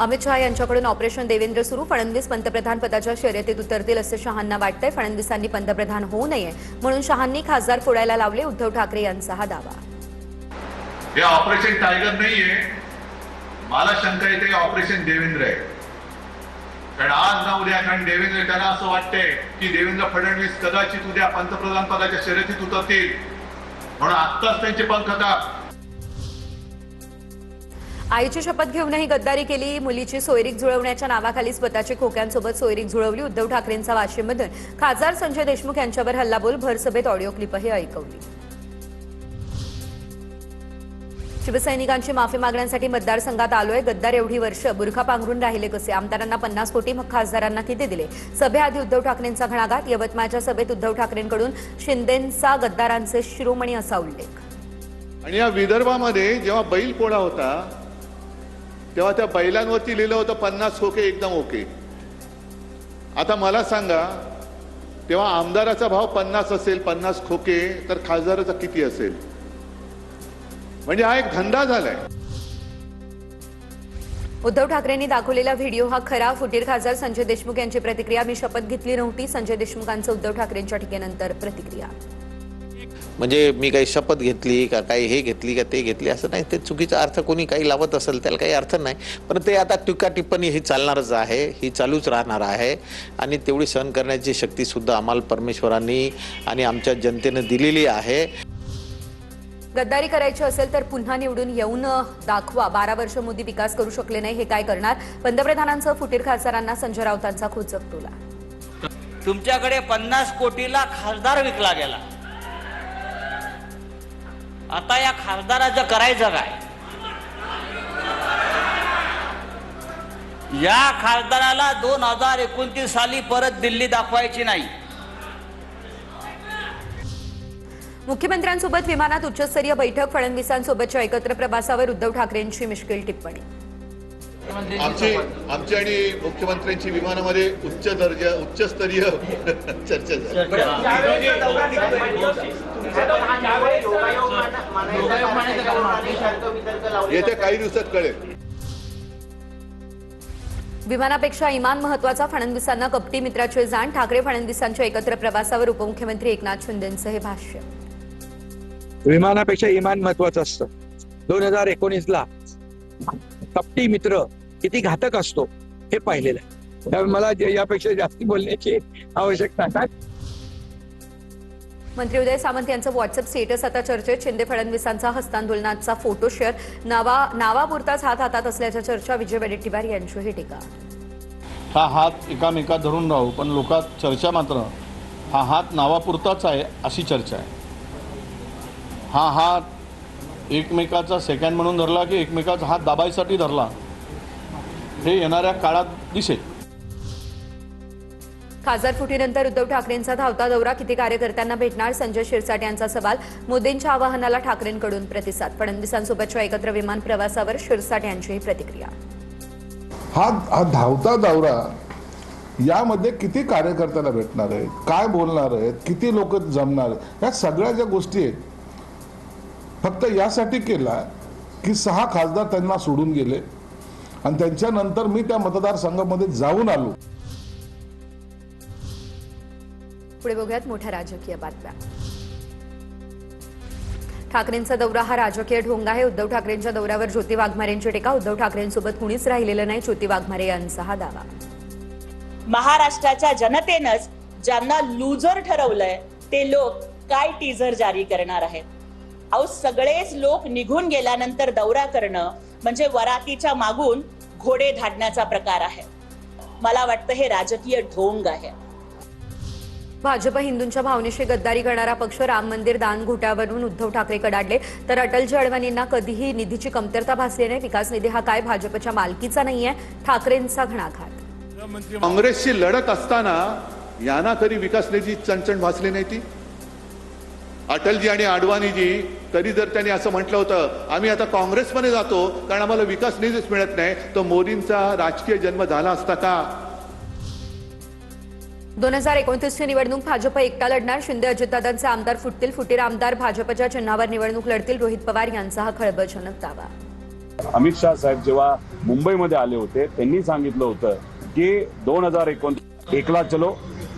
अमित शहा यांच्याकडून ऑपरेशन देवेंद्र सुरू. फडणवीस पंतप्रधान पदाच्या शर्यतीत उतरतील असे शहांना वाटतंय. फडणवीसांनी पंतप्रधान होऊ नये म्हणून शहांनी खासदार फोडायला लावले. उद्धव ठाकरे यांचा हा दावा. हे ऑपरेशन टायगर नाहीये, मला शंका येते ऑपरेशन देवेंद्र आहे. कारण आज ना उद्या कारण देवेंद्र त्यांना असं वाटतंय की देवेंद्र फडणवीस कदाचित उद्या पंतप्रधान पदाच्या शर्यतीत उतरतील म्हणून आत्ताच त्यांचे पंख काप. आईची शपथ घेऊनही गद्दारी केली. मुलीची सोयरीक जुळवण्याच्या नावाखाली स्वतःची खोक्यांसोबत सोयरीक जुळवली. उद्धव ठाकरेंचा वाशिममधून खासदार संजय देशमुख यांच्यावर हल्लाबोल. भरसभेत ऑडिओ क्लिपही ऐकवली. शिवसैनिकांची माफी मागण्यासाठी मतदारसंघात आलोय. गद्दार एवढी वर्ष बुरखा पांघरून राहिले कसे? आमदारांना 50 कोटी मग खासदारांना किती दिले? सभेआधी उद्धव ठाकरेंचा घणाघात. यवतमाळच्या सभेत उद्धव ठाकरेंकडून शिंदेंचा गद्दारांचे शिरोमणी असा उल्लेख. आणि या विदर्भामध्ये जेव्हा बैल पोळा होता तेव्हा त्या बैलांवरती लिहिलं होतं 50 खोके एकदम ओके. आता मला सांगा, तेव्हा आमदाराचा भाव 50 असेल, 50 खोके, तर खासदाराचा किती असेल? म्हणजे हा एक धंदा झालाय. उद्धव ठाकरेंनी दाखवलेला व्हिडिओ हा खरा. फुटीर खासदार संजय देशमुख यांची प्रतिक्रिया. मी शपथ घेतली नव्हती. संजय देशमुखांचं उद्धव ठाकरेंच्या टीकेनंतर प्रतिक्रिया. म्हणजे मी काही शपथ घेतली का काही हे घेतली का ते घेतली असं नाही. ते चुकीचा अर्थ कोणी काही लावत असेल त्याला काही अर्थ नाही. पण ते आता टीका टिप्पणी ही चालणारच आहे, ही चालूच राहणार आहे. आणि तेवढी सहन करण्याची शक्ती सुद्धा आम्हाला परमेश्वरांनी आणि आमच्या जनतेने दिलेली आहे. गद्दारी करायची असेल तर पुन्हा निवडून येऊन दाखवा. 12 वर्ष मोदी विकास करू शकले नाही, हे काय करणार? पंतप्रधानांचं फुटीर खासदारांना संजय राऊतांचा खोचक टोला. तुमच्याकडे 50 कोटीला खासदार विकला गेला. आता या खासदाराचं करायचं काय? या खासदाराला 2029 साली परत दिल्ली दाखवायची नाही. मुख्यमंत्र्यांसोबत विमानात उच्चस्तरीय बैठक. फडणवीसांसोबतच्या एकत्र प्रवासावर उद्धव ठाकरेंची मिश्किल टिप्पणी. आमची आणि मुख्यमंत्र्यांची विमानामध्ये उच्चस्तरीय चर्चा झाली. येत्या काही दिवसात कळेल. विमानापेक्षा इमान महत्वाचा. फडणवीसांना कपटी मित्राची जाण. ठाकरे फडणवीसांच्या एकत्र प्रवासावर उपमुख्यमंत्री एकनाथ शिंदेंचं हे भाष्य. विमानापेक्षा इमान महत्वाचं असतं. 2019ला कपटी मित्र किती घातक असतो हे पाहिलेलं आहे. त्यामुळे मला यापेक्षा जास्त बोलण्याची आवश्यकता नाही. मंत्री उदय सामंत यांचं व्हॉट्सअप स्टेटस आता चर्चेत. शिंदे फडणवीसांचा हस्तांदोलनाचा फोटो शेअर. नावापुरताच हात हातात असल्याच्या चर्चा. विजय वडेट्टीवार यांची ही टीका. हा हात एकामेकात धरून राहू, पण लोकात चर्चा मात्र हा हात नावापुरताच आहे अशी चर्चा आहे. हा हात एकमेकाचा सेकंड म्हणून धरला की एकमेकाचा हात दाबायसाठी धरला हे येणाऱ्या काळात दिसेल. खासदार फुटीनंतर उद्धव ठाकरेंचा धावता दौरा. किती कार्यकर्त्यांना भेटणार? संजय शिरसाट यांचा सवाल. मोदींच्या आवाहनाला ठाकरेंकडून प्रतिसाद. फडणवीसांसोबतच्या एकत्र विमान प्रवासावर शिरसाट यांची प्रतिक्रिया. हा धावता दौरा यामध्ये किती कार्यकर्त्यांना भेटणार आहेत, काय बोलणार आहेत, किती लोक जमणार आहेत, या सगळ्या ज्या गोष्टी आहेत फक्त यासाठी केला की 6 खासदार त्यांना सोडून गेले आणि त्यांच्यानंतर मी त्या मतदारसंघामध्ये जाऊन आलो. पुढे बघूयात मोठ्या राजकीय बातम्या. ठाकरेंचा दौरा हा राजकीय ढोंग आहे. उद्धव ठाकरेंच्या दौऱ्यावर ज्योती वाघमारेंची टीका. उद्धव ठाकरेंसोबत कुणीच राहिलेलं नाही. ज्योती वाघमारे यांचा हा दावा. महाराष्ट्राच्या जनतेनंच ज्यांना लूजर ठरवलंय ते लोक काय टीजर जारी करणार आहेत? अहो, सगळेच लोक निघून गेल्यानंतर दौरा करणं म्हणजे वरातीच्या मागून घोडे धाडण्याचा प्रकार आहे. मला वाटतं हे राजकीय ढोंग आहे. भाजप हिंदूंच्या भावनेशी गद्दारी करणारा पक्ष. राम मंदिर दान घोटाळ्यावरून उद्धव ठाकरे कडाडले तर अटलजी अडवाणींना कधीही निधीची कमतरता भासली नाही. विकास निधी हा काय भाजपच्या मालकीचा नाहीये. ठाकरेंचा घणाघात. काँग्रेसची लढत असताना यांना कधी विकास निधी चणचण भासली नाही ती. अटलजी आणि अडवाणीजी तरी जर त्यांनी असं म्हटलं होतं आम्ही आता काँग्रेसमध्ये जातो कारण आम्हाला विकास निधीच मिळत नाही, तर मोदींचा राजकीय जन्म झाला असता का? 2029 ची निवडणूक भाजप एकटा लढणार. शिंदे अजितदादांचे आमदार फुटतील. फुटीर आमदार भाजपच्या चिन्हावर निवडणूक लढतील. रोहित पवार यांचा हा खळबळजनक दावा. अमित शाह साहेब जेव्हा मुंबईमध्ये आले होते त्यांनी सांगितलं होतं की 2029 एकला चलो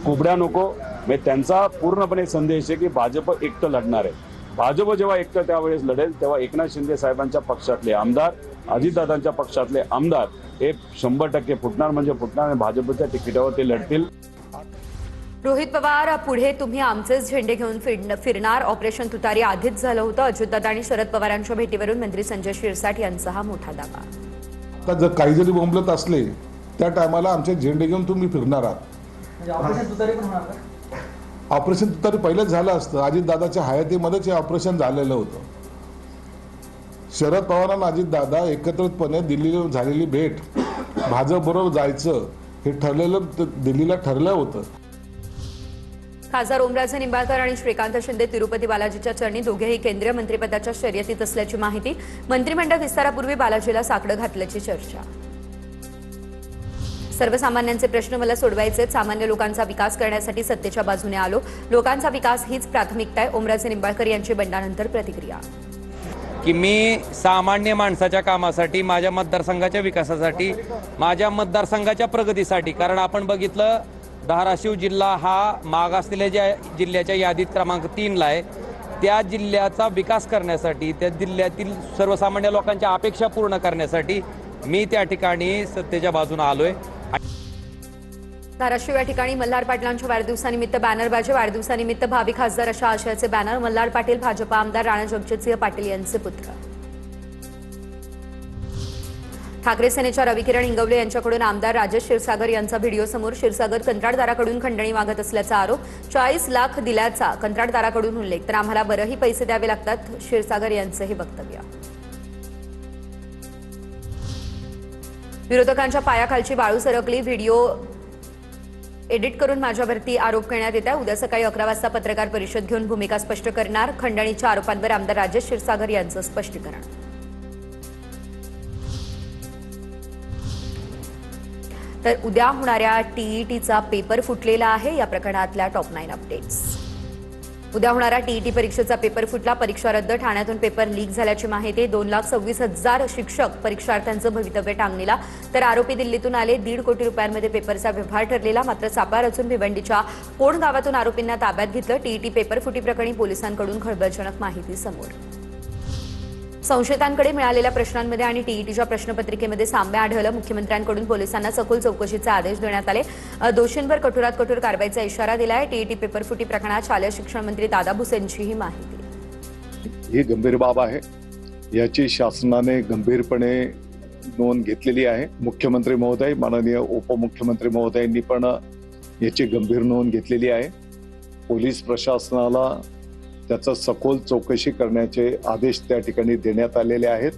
कुबड्या नको. म्हणजे त्यांचा पूर्णपणे संदेश आहे की भाजप एकटं लढणार आहे. भाजप जेव्हा एकटं त्यावेळेस लढेल तेव्हा एकनाथ शिंदे साहेबांच्या पक्षातले आमदार, अजितदादांच्या पक्षातले आमदार हे 100% फुटणार म्हणजे फुटणार आणि भाजपच्या तिकिटावर ते लढतील. रोहित पवार पुढे तुम्ही आमचेच झेंडे घेऊन फिरणार. ऑपरेशन तुतारी आधीच झालं होतं. अजितदादा आणि शरद पवारांच्या भेटीवरून मंत्री संजय शिरसाट यांचा हा मोठा दावा. आता जर काही जरी बोंबलत असले त्या टायमाला आमचे झेंडे घेऊन तुम्ही फिरणार आहात. ऑपरेशन तुतारी पहिलेच झालं असतं. अजितदादाच्या हयातीमध्येच हे ऑपरेशन झालेलं होतं. शरद पवारांना अजितदादा एकत्रितपणे दिल्लीला झालेली भेट, भाजपबरोबर जायचं हे ठरलेलं, दिल्लीला ठरलं होतं. खासदार ओमराजे निंबाळकर आणि श्रीकांत शिंदे तिरुपती बालाजीच्या चरणी दोघेही केंद्रीय मंत्रिपदाच्या शर्यतीत असल्याची माहिती. मंत्रिमंडळ विस्तारापूर्वी बालाजीला साकडं घातल्याची चर्चा. सर्वसामान्यांचे प्रश्न मला सोडवायचे. सामान्य लोकांचा विकास करण्यासाठी सत्तेच्या बाजूने आलो. लोकांचा विकास हीच प्राथमिकता आहे. ओमराजे निंबाळकर यांची बंडानंतर प्रतिक्रिया. की मी सामान्य माणसाच्या कामासाठी, माझ्या मतदारसंघाच्या विकासासाठी, माझ्या मतदारसंघाच्या प्रगतीसाठी, कारण आपण बघितलं धाराशिव जिल्हा हा मागासलेल्या जिल्ह्याच्या यादीत क्रमांक 3ला आहे. त्या जिल्ह्याचा विकास करण्यासाठी, त्या जिल्ह्यातील सर्वसामान्य लोकांच्या अपेक्षा पूर्ण करण्यासाठी मी त्या ठिकाणी सत्तेच्या बाजूने आलोय. धाराशिव या ठिकाणी मल्हार पाटलांच्या वाढदिवसानिमित्त बॅनरबाजी. वाढदिवसानिमित्त भावी खासदार अशा आशयाचे बॅनर. मल्हार पाटील भाजपा आमदार राणा जगजितसिंह पाटील यांचे पुत्र. ठाकरे सेनेच्या रविकिरण इंगवले यांच्याकडून आमदार राजेश क्षीरसागर यांचा व्हिडिओ समोर. क्षीरसागर कंत्राटदाराकडून खंडणी मागत असल्याचा आरोप. 40 लाख दिल्याचा कंत्राटदाराकडून उल्लेख. तर आम्हाला बरंही पैसे द्यावे लागतात, क्षीरसागर यांचं हे वक्तव्य. विरोधकांच्या पायाखालची वाळू सरकली. व्हिडिओ एडिट करून माझ्यावरती आरोप करण्यात येत आहे. उद्या सकाळी 11 वाजता पत्रकार परिषद घेऊन भूमिका स्पष्ट करणार. खंडणीच्या आरोपांवर आमदार राजेश क्षीरसागर यांचं स्पष्टीकरण. तर उद्या होणाऱ्या टीईटीचा पेपर फुटलेला आहे. या प्रकरणातल्या टॉप 9 अपडेट्स. उद्या होणाऱ्या टीईटी परीक्षेचा पेपर फुटला. परीक्षा रद्द. ठाण्यातून पेपर लीक झाल्याची माहिती. 2,26,000 शिक्षक परीक्षार्थ्यांचं भवितव्य टांगणीला. तर आरोपी दिल्लीतून आले. 1.5 कोटी रुपयांमध्ये पेपरचा व्यवहार ठरलेला. मात्र सापळा रचून भिवंडीच्या कोण गावातून आरोपींना ताब्यात घेतलं. टीईटी पेपर फुटी प्रकरणी पोलिसांकडून खळबळजनक माहिती समोर. संशयितांकडे मिळालेल्या प्रश्नांमध्ये आणि टीईटीच्या प्रश्नपत्रिकेमध्ये साम्य आढळलं. मुख्यमंत्र्यांकडून पोलिसांना सखोल चौकशीचे आदेश देण्यात आले. दोषींवर कठोरात कठोर कारवाईचा इशारा दिला आहे. टीईटी पेपर फुटी प्रकरणात शालेय शिक्षण मंत्री दादा भुसेंची ही माहिती. ही गंभीर बाब आहे. याची शासनाने गंभीरपणे नोंद घेतलेली आहे. मुख्यमंत्री महोदय, माननीय उपमुख्यमंत्री महोदयांनी पण याची गंभीर नोंद घेतलेली आहे. पोलीस प्रशासनाला त्याचा सखोल चौकशी करण्याचे आदेश त्या ठिकाणी देण्यात आलेले आहेत.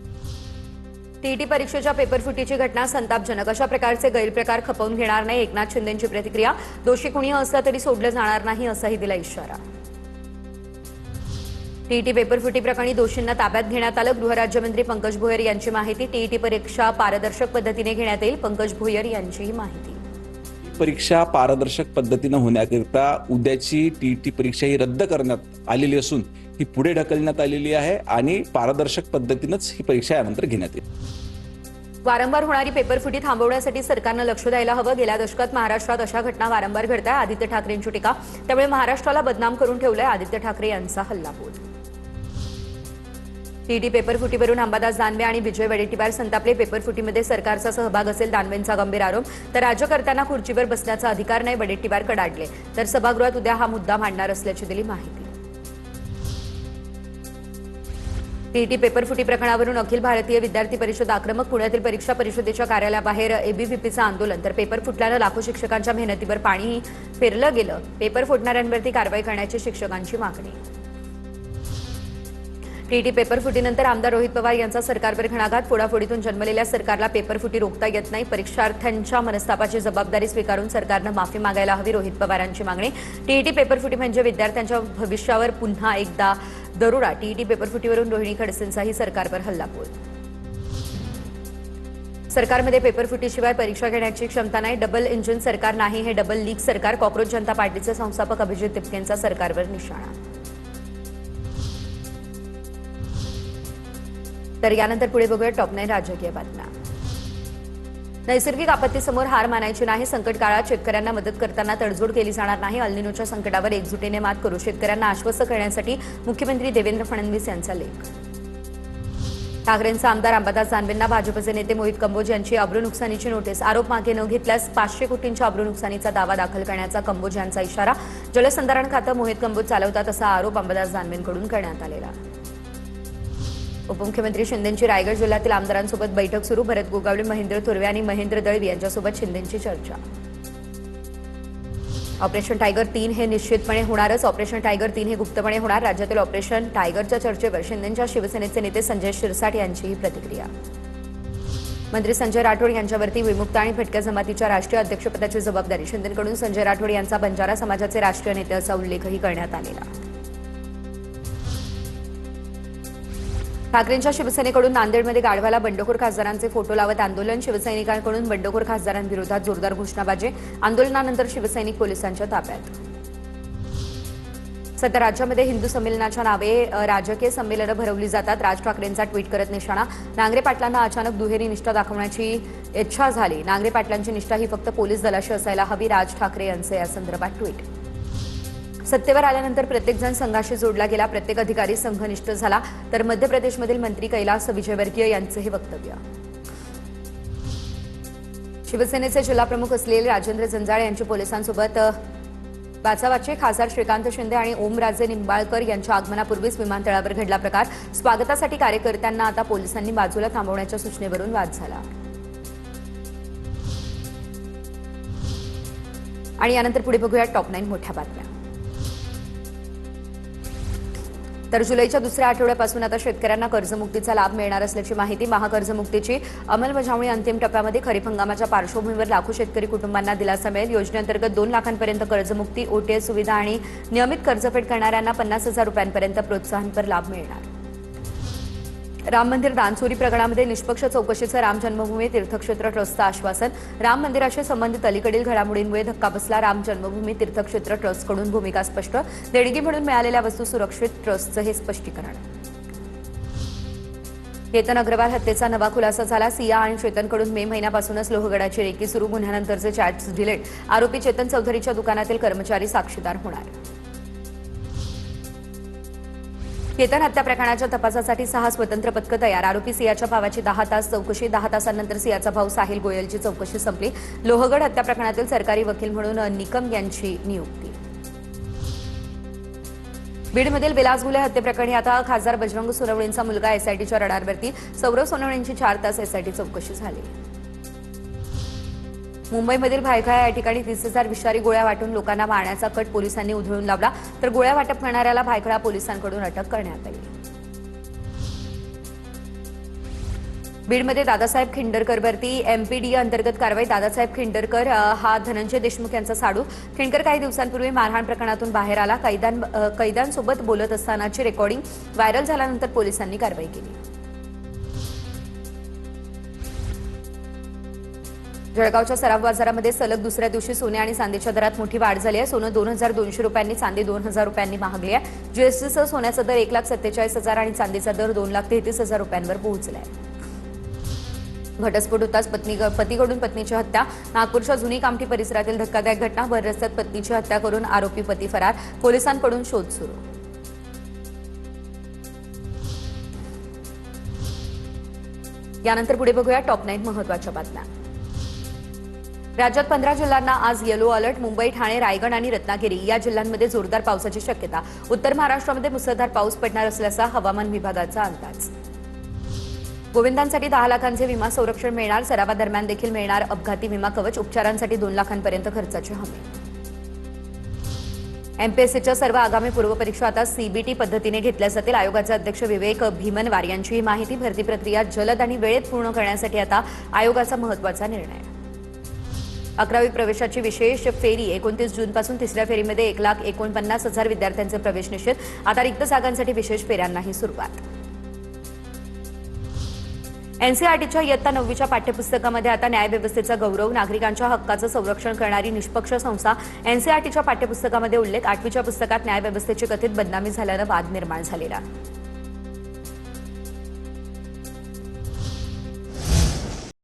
टीईटी परीक्षेच्या पेपर फुटीची घटना संतापजनक. अशा प्रकारचे गैरप्रकार खपवून घेणार नाही. एकनाथ शिंदेंची प्रतिक्रिया. दोषी कुणी असला तरी सोडलं जाणार नाही असाही दिला इशारा. टीईटी पेपर फुटी प्रकरणी दोषींना ताब्यात घेण्यात आलं. गृहराज्यमंत्री पंकज भोयर यांची माहिती. टीईटी परीक्षा पारदर्शक पद्धतीने घेण्यात येईल. पंकज भोयर यांचीही माहिती. परीक्षा पारदर्शक पद्धतीने होण्याकरिता उद्याची टीईटी परीक्षा ही रद्द करण्यात आलेली असून ही पुढे ढकलण्यात आलेली आहे आणि पारदर्शक पद्धतीनेच ही परीक्षा यानंतर घेण्यात येईल. वारंवार होणारी पेपरफुटी थांबवण्यासाठी सरकारनं लक्ष द्यायला हवं. गेल्या दशकात महाराष्ट्रात अशा घटना वारंवार घडत आहेत. आदित्य ठाकरेंची टीका. त्यामुळे महाराष्ट्राला बदनाम करून ठेवलंय. आदित्य ठाकरे यांचा हल्लाबोल. टीईटी पेपरफुटीवरून अंबादास दानवे आणि विजय वडेट्टीवार संतापले. पेपरफुटीमध्ये सरकारचा सहभाग असेल, दानवेंचा गंभीर आरोप. तर राज्यकर्त्यांना खुर्चीवर बसण्याचा अधिकार नाही, वडेट्टीवार कडाडले. तर सभागृहात उद्या हा मुद्दा मांडणार असल्याची दिली माहिती. टीईटी पेपरफुटी प्रकरणावरून अखिल भारतीय विद्यार्थी परिषद आक्रमक. पुण्यातील परीक्षा परिषदेच्या कार्यालयाबाहेर एबीव्हीपीचं आंदोलन. तर पेपर फुटल्यानं लाखो शिक्षकांच्या मेहनतीवर पाणी फेरलं गेलं. पेपर फुटणाऱ्यांवरती कारवाई करण्याची शिक्षकांची मागणी. टीईटी पेपरफुटीनंतर आमदार रोहित पवार यांचा सरकारवर घणाघात. फोडाफोडीतून जन्मलेल्या सरकारला पेपरफुटी रोखता येत नाही. परीक्षार्थ्यांच्या मनस्तापाची जबाबदारी स्वीकारून सरकारनं माफी मागायला हवी. रोहित पवारांची मागणी. टीईटी पेपरफुटी म्हणजे विद्यार्थ्यांच्या भविष्यावर पुन्हा एकदा दरोडा. टीईटी पेपरफुटीवरून रोहिणी खडसेंचाही सरकारवर हल्लाबोल. सरकारमध्ये पेपरफुटीशिवाय परीक्षा घेण्याची क्षमता नाही. डबल इंजिन सरकार नाही, हे डबल लीक सरकार. कॉक्रोच जनता पार्टीचे संस्थापक अभिजित तिपकेंचा सरकारवर निशाणा. तर यानंतर पुढे बघूया टॉप 9 राजकीय बातम्या. नैसर्गिक आपत्तीसमोर हार मानायची नाही. संकट काळात शेतकऱ्यांना मदत करताना तडजोड केली जाणार नाही. अल्निनोच्या संकटावर एकजुटीने मात करू, शेतकऱ्यांना आश्वस्त करण्यासाठी मुख्यमंत्री देवेंद्र फडणवीस यांचा लेख. ठाकरेंचा आमदार अंबादास दानवेंना भाजपचे नेते मोहित कंबोज यांची अब्रू नुकसानीची नोटीस. आरोप मागे न घेतल्यास 500 कोटींच्या अब्रू नुकसानीचा दावा दाखल करण्याचा कंबोज यांचा इशारा. जलसंधारण खातं मोहित कंबोज चालवतात असा आरोप अंबादास दानवेंकडून करण्यात आलेला. उपमुख्यमंत्री शिंदेंची रायगड जिल्ह्यातील आमदारांसोबत बैठक सुरू. भरत गोगावले, महेंद्र थोरवे आणि महेंद्र दळवी यांच्यासोबत शिंदेंची चर्चा. ऑपरेशन टायगर 3 हे निश्चितपणे होणारच. ऑपरेशन टायगर 3 हे गुप्तपणे होणार. राज्यातील ऑपरेशन टायगरच्या चर्चेवर शिंदेंच्या शिवसेनेचे नेते संजय शिरसाट यांचीही प्रतिक्रिया. मंत्री संजय राठोड यांच्यावरती विमुक्त आणि भटक्या जमातीच्या राष्ट्रीय अध्यक्षपदाची जबाबदारी. शिंदेंकडून संजय राठोड यांचा बंजारा समाजाचे राष्ट्रीय नेते असा उल्लेखही करण्यात आलेला. ठाकरेंच्या शिवसेनेकडून नांदेडमध्ये गाढवाला बंडखोर खासदारांचे फोटो लावत आंदोलन. शिवसैनिकांकडून बंडखोर खासदारांविरोधात जोरदार घोषणाबाजी. आंदोलनानंतर शिवसैनिक पोलिसांच्या ताब्यात. सध्या राज्यामध्ये हिंदू संमेलनाच्या नावे राजकीय संमेलनं भरवली जातात. राज ठाकरेंचा ट्विट करत निशाणा. नांगरे पाटलांना अचानक दुहेरी निष्ठा दाखवण्याची इच्छा झाली. नांगरे पाटलांची निष्ठा ही फक्त पोलीस दलाशी असायला हवी. राज ठाकरे यांचे या संदर्भात ट्विट. सत्तेवर आल्यानंतर प्रत्येकजण संघाशी जोडला गेला. प्रत्येक अधिकारी संघनिष्ठ झाला. तर मध्य प्रदेशमधील मंत्री कैलास विजयवर्गीय यांचे हे वक्तव्य. शिवसेनेचे जिल्हाप्रमुख असलेले राजेंद्र जंजाळे यांची पोलिसांसोबत बाचाबाची. खासदार श्रीकांत शिंदे आणि ओमराजे निंबाळकर यांच्या आगमनापूर्वीच विमानतळावर घडला प्रकार. स्वागतासाठी कार्यकर्त्यांना आता पोलिसांनी बाजूला थांबवण्याच्या सूचनेवरून वाद झाला. आणि यानंतर पुढे बघूया टॉप 9 मोठ्या बातम्या. तर जुलैच्या दुसऱ्या आठवड्यापासून आता शेतकऱ्यांना कर्जमुक्तीचा लाभ मिळणार असल्याची माहिती. महाकर्जमुक्तीची अंमलबजावणी अंतिम टप्प्यामध्ये. खरीप हंगामाच्या पार्श्वभूमीवर लाखो शेतकरी कुटुंबांना दिलासा मिळेल. योजनेअंतर्गत 2 लाखांपर्यंत कर्जमुक्ती. ओटीएस सुविधा आणि नियमित कर्जफेड करणाऱ्यांना 50,000 रुपयांपर्यंत प्रोत्साहनपर लाभ मिळणार. राम मंदिर दानचोरी प्रकरणामध्ये निष्पक्ष चौकशीचं राम जन्मभूमी तीर्थक्षेत्र ट्रस्टचं आश्वासन. राम मंदिराशी संबंधित अलीकडील घडामोडींमुळे धक्का बसला. राम जन्मभूमी तीर्थक्षेत्र ट्रस्टकडून भूमिका स्पष्ट. देणगी म्हणून मिळालेल्या वस्तू सुरक्षित. ट्रस्टचं हे स्पष्टीकरण. केतन अग्रवाल हत्येचा नवा खुलासा झाला. सिया आणि चेतनकडून मे महिन्यापासूनच लोहगडाची रेकी सुरू. गुन्ह्यानंतरचे चॅट्स डिलीट. आरोपी चेतन चौधरीच्या दुकानातील कर्मचारी साक्षीदार होणार. केतन हत्या प्रकरणाच्या तपासासाठी 6 स्वतंत्र पथकं तयार. आरोपी सियाच्या भावाची 10 तास चौकशी. 10 तासांनंतर सियाचा भाऊ साहिल गोयलची चौकशी संपली. लोहगड हत्या प्रकरणातील सरकारी वकील म्हणून निकम यांची नियुक्ती. बीडमधील विलासगुले हत्येप्रकरणी आता खासदार बजरंग सोनवणेंचा मुलगा एसआयटीच्या रडारवरती. सौरव सोनवणेंची 4 तास एसआयटी चौकशी झाली. मुंबईमधील भायखळा या ठिकाणी 30,000 विषारी गोळ्या वाटून लोकांना मारण्याचा कट पोलिसांनी उधळून लावला. तर गोळ्या वाटप करणाऱ्याला भायखळा पोलिसांकडून अटक करण्यात आली. बीडमध्ये दादासाहेब खिंडरकरवरती एमपीडी अंतर्गत कारवाई. दादासाहेब खिंडरकर हा धनंजय देशमुख यांचा साडू. खिंडकर काही दिवसांपूर्वी मारहाण प्रकरणातून बाहेर आला. कैद्यांसोबत बोलत असतानाची रेकॉर्डिंग व्हायरल झाल्यानंतर पोलिसांनी कारवाई केली. जळगावच्या सराफ बाजारामध्ये सलग दुसऱ्या दिवशी सोने आणि चांदीच्या दरात मोठी वाढ झाली आहे. सोनं 2,200 रुपयांनी, चांदी 2,000 रुपयांनी महागली आहे. जीएसटीसह सोन्याचा दर 1,47,000 आणि चांदीचा दर 2,33,000 रुपयांवर पोहोचला आहे. घटस्फोट होताच पतीकडून पत्नीची हत्या. नागपूरच्या जुनी कामठी परिसरातील धक्कादायक घटना. भर रस्त्यात पत्नीची हत्या करून आरोपी पती फरार. पोलिसांकडून शोध सुरू. यानंतर पुढे बघूया टॉप 9 महत्त्वाच्या बातम्या. राज्यात 15 जिल्ह्यांना आज येलो अलर्ट. मुंबई, ठाणे, रायगड आणि रत्नागिरी या जिल्ह्यांमध्ये जोरदार पावसाची शक्यता. उत्तर महाराष्ट्रामध्ये मुसळधार पाऊस पडणार असल्याचा हवामान विभागाचा अंदाज. गोविंदांसाठी 10 लाखांचे विमा संरक्षण मिळणार. सरावादरम्यान देखील मिळणार अपघाती विमा कवच. उपचारांसाठी 2 लाखांपर्यंत खर्चाची हमी. एमपीएससीच्या सर्व आगामी पूर्वपरीक्षा आता सीबीटी पद्धतीने घेतल्या जातील. आयोगाचे अध्यक्ष विवेक भीमनवार यांची ही माहिती. भरती प्रक्रिया जलद आणि वेळेत पूर्ण करण्यासाठी आता आयोगाचा महत्त्वाचा निर्णय. 11वी प्रवेशाची विशेष फेरी 29 जूनपासून. तिसऱ्या फेरीमध्ये 1,49,000 विद्यार्थ्यांचे प्रवेश निश्चित. आता रिक्त जागांसाठी विशेष फेऱ्यांनाही सुरुवात. एनसीईआरटीच्या इयत्ता 9वीच्या पाठ्यपुस्तकामध्ये आता न्यायव्यवस्थेचा गौरव. नागरिकांच्या हक्काचं संरक्षण करणारी निष्पक्ष संस्था. एनसीईआरटीच्या पाठ्यपुस्तकामध्ये उल्लेख. 8वीच्या पुस्तकात न्यायव्यवस्थेची कथित बदनामी झाल्यानं वाद निर्माण झालेला.